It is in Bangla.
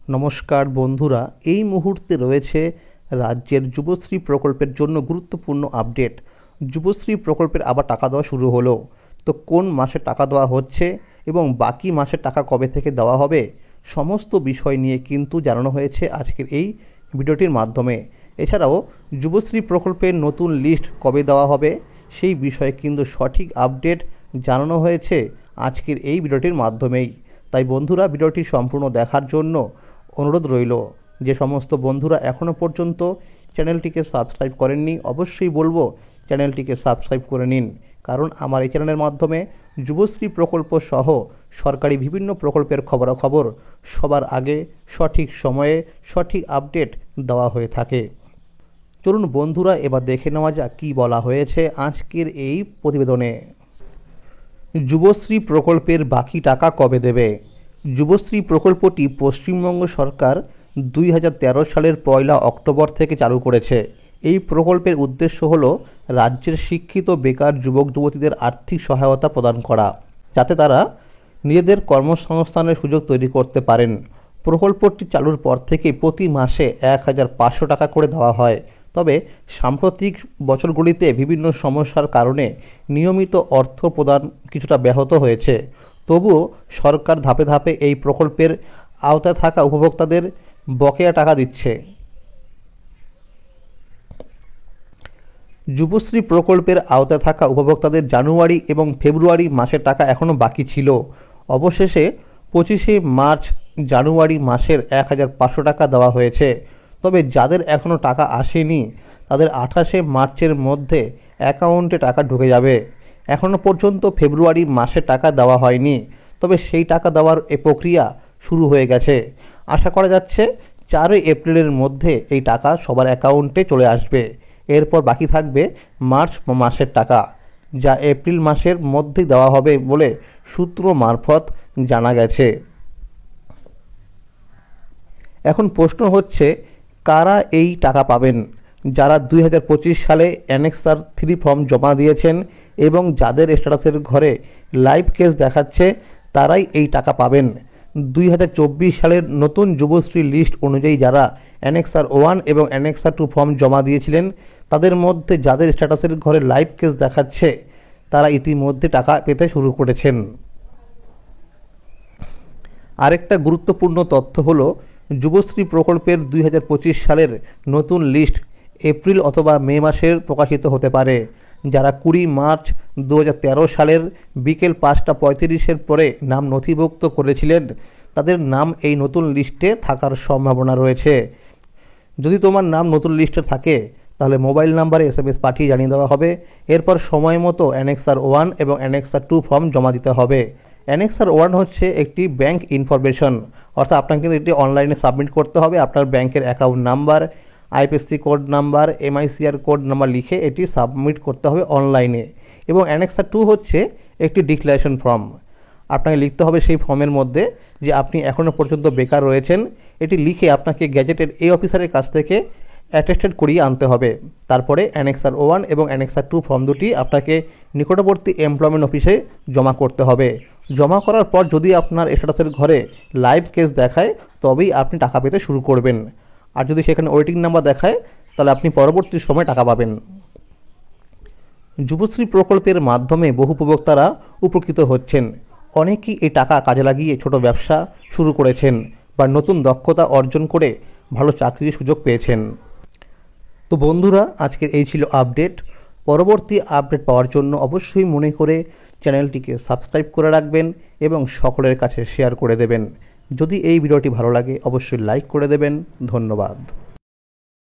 নমস্কার বন্ধুরা, এই মুহূর্তে রয়েছে রাজ্যের যুবশ্রী প্রকল্পের জন্য গুরুত্বপূর্ণ আপডেট। যুবশ্রী প্রকল্পের আবার টাকা দেওয়া শুরু হলো। তো কোন মাসে টাকা দেওয়া হচ্ছে এবং বাকি মাসের টাকা কবে থেকে দেওয়া হবে, সমস্ত বিষয় নিয়ে কিন্তু জানানো হয়েছে আজকের এই ভিডিওটির মাধ্যমে। এছাড়াও যুবশ্রী প্রকল্পের নতুন লিস্ট কবে দেওয়া হবে সেই বিষয়ে কিন্তু সঠিক আপডেট জানানো হয়েছে আজকের এই ভিডিওটির মাধ্যমেই। তাই বন্ধুরা, ভিডিওটি সম্পূর্ণ দেখার জন্য অনুরোধ রইল। যে সমস্ত বন্ধুরা এখনও পর্যন্ত চ্যানেলটিকে সাবস্ক্রাইব করেননি, অবশ্যই বলবো চ্যানেলটিকে সাবস্ক্রাইব করে নিন, কারণ আমার এই চ্যানেলের মাধ্যমে যুবশ্রী প্রকল্প সহ সরকারি বিভিন্ন প্রকল্পের খবরাখবর সবার আগে সঠিক সময়ে সঠিক আপডেট দেওয়া হয়ে থাকে। চলুন বন্ধুরা, এবার দেখে নেওয়া যাক কী বলা হয়েছে আজকের এই প্রতিবেদনে। যুবশ্রী প্রকল্পের বাকি টাকা কবে দেবে? যুবশ্রী প্রকল্পটি পশ্চিমবঙ্গ সরকার 2013 সালের 1 অক্টোবর থেকে চালু করেছে। এই প্রকল্পের উদ্দেশ্য হল রাজ্যের শিক্ষিত বেকার যুবক যুবতীদের আর্থিক সহায়তা প্রদান করা, যাতে তারা নিজেদের কর্মসংস্থানের সুযোগ তৈরি করতে পারেন। প্রকল্পটি চালুর পর থেকে প্রতি মাসে 1500 টাকা করে দেওয়া হয়। তবে সাম্প্রতিক বছরগুলিতে বিভিন্ন সমস্যার কারণে নিয়মিত অর্থ প্রদান কিছুটা ব্যাহত হয়েছে। তবুও সরকার ধাপে ধাপে এই প্রকল্পের আওতায় থাকা উপভোক্তাদের বকেয়া টাকা দিচ্ছে। যুবশ্রী প্রকল্পের আওতায় থাকা উপভোক্তাদের জানুয়ারি এবং ফেব্রুয়ারি মাসের টাকা এখনও বাকি ছিল। অবশেষে 25শে মার্চ জানুয়ারি মাসের 1500 টাকা দেওয়া হয়েছে। তবে যাদের এখনও টাকা আসেনি তাদের 28শে মার্চের মধ্যে অ্যাকাউন্টে টাকা ঢুকে যাবে। এখনও পর্যন্ত ফেব্রুয়ারি মাসে টাকা দেওয়া হয়নি, তবে সেই টাকা দেওয়ার এই প্রক্রিয়া শুরু হয়ে গেছে। আশা করা যাচ্ছে 4 এপ্রিলের মধ্যে এই টাকা সবার অ্যাকাউন্টে চলে আসবে। এরপর বাকি থাকবে মার্চ মাসের টাকা, যা এপ্রিল মাসের মধ্যেই দেওয়া হবে বলে সূত্র মারফত জানা গেছে। এখন প্রশ্ন হচ্ছে, কারা এই টাকা পাবেন? যারা 2025 সালে অ্যানেক্সার 3 ফর্ম জমা দিয়েছেন এবং যাদের স্ট্যাটাসের ঘরে লাইভ কেস দেখাচ্ছে তারাই এই টাকা পাবেন। 2024 সালের নতুন যুবশ্রী লিস্ট অনুযায়ী যারা অ্যানেক্সার 1 এবং অ্যানেক্সার 2 ফর্ম জমা দিয়েছিলেন তাদের মধ্যে যাদের স্ট্যাটাসের ঘরে লাইভ কেস দেখাচ্ছে তারা ইতিমধ্যে টাকা পেতে শুরু করেছেন। আরেকটা গুরুত্বপূর্ণ তথ্য হলো, যুবশ্রী প্রকল্পের 2025 সালের নতুন লিস্ট এপ্রিল অথবা মে মাসের প্রকাশিত হতে পারে। যারা 20 মার্চ 2013 সালের বিকেল 5:35 পরে নাম নথিভুক্ত করেছিলেন তাদের নাম এই নতুন লিস্টে থাকার সম্ভাবনা রয়েছে। যদি তোমার নাম নতুন লিস্টে থাকে তাহলে মোবাইল নাম্বারে SMS পাঠিয়ে জানিয়ে দেওয়া হবে। এরপর সময় মতো অ্যানেক্সার 1 এবং অ্যানেক্সার 2 ফর্ম জমা দিতে হবে। অ্যানেক্সার 1 হচ্ছে একটি ব্যাংক ইনফরমেশন, অর্থাৎ আপনাকে কিন্তু এটি অনলাইনে সাবমিট করতে হবে। আপনার ব্যাংকের account number, IFSC code number, MICR code number লিখে এটি সাবমিট করতে হবে অনলাইনে। এবং অ্যানেক্সার 2 হচ্ছে একটি ডিক্লারেশন ফর্ম। আপনাকে লিখতে হবে সেই ফর্মের মধ্যে যে আপনি এখনও পর্যন্ত বেকার রয়েছেন। এটি লিখে আপনাকে গ্যাজেটের এই অফিসারের কাছ থেকে অ্যাটেস্টেড করিয়ে আনতে হবে। তারপরে অ্যানেক্সার 1 এবং অ্যানেক্সার 2 ফর্ম দুটি আপনাকে নিকটবর্তী এমপ্লয়মেন্ট অফিসে জমা করতে হবে। জমা করার পর যদি আপনার স্ট্যাটাসের ঘরে লাইভ কেস দেখায় তবেই আপনি টাকা পেতে শুরু করবেন। আর যদি সেখানে ওয়েটিং নাম্বার দেখায় তাহলে আপনি পরবর্তী সময় টাকা পাবেন। যুবশ্রী প্রকল্পের মাধ্যমে বহু উপভোক্তারা উপকৃত হচ্ছেন। অনেকেই এই টাকা কাজে লাগিয়ে ছোট ব্যবসা শুরু করেছেন বা নতুন দক্ষতা অর্জন করে ভালো চাকরির সুযোগ পেয়েছেন। তো বন্ধুরা, আজকের এই ছিল আপডেট। পরবর্তী আপডেট পাওয়ার জন্য অবশ্যই মনে করে চ্যানেলটিকে সাবস্ক্রাইব করে রাখবেন এবং সকলের কাছে শেয়ার করে দেবেন। যদি এই ভিডিওটি ভালো লাগে অবশ্যই লাইক করে দেবেন। ধন্যবাদ।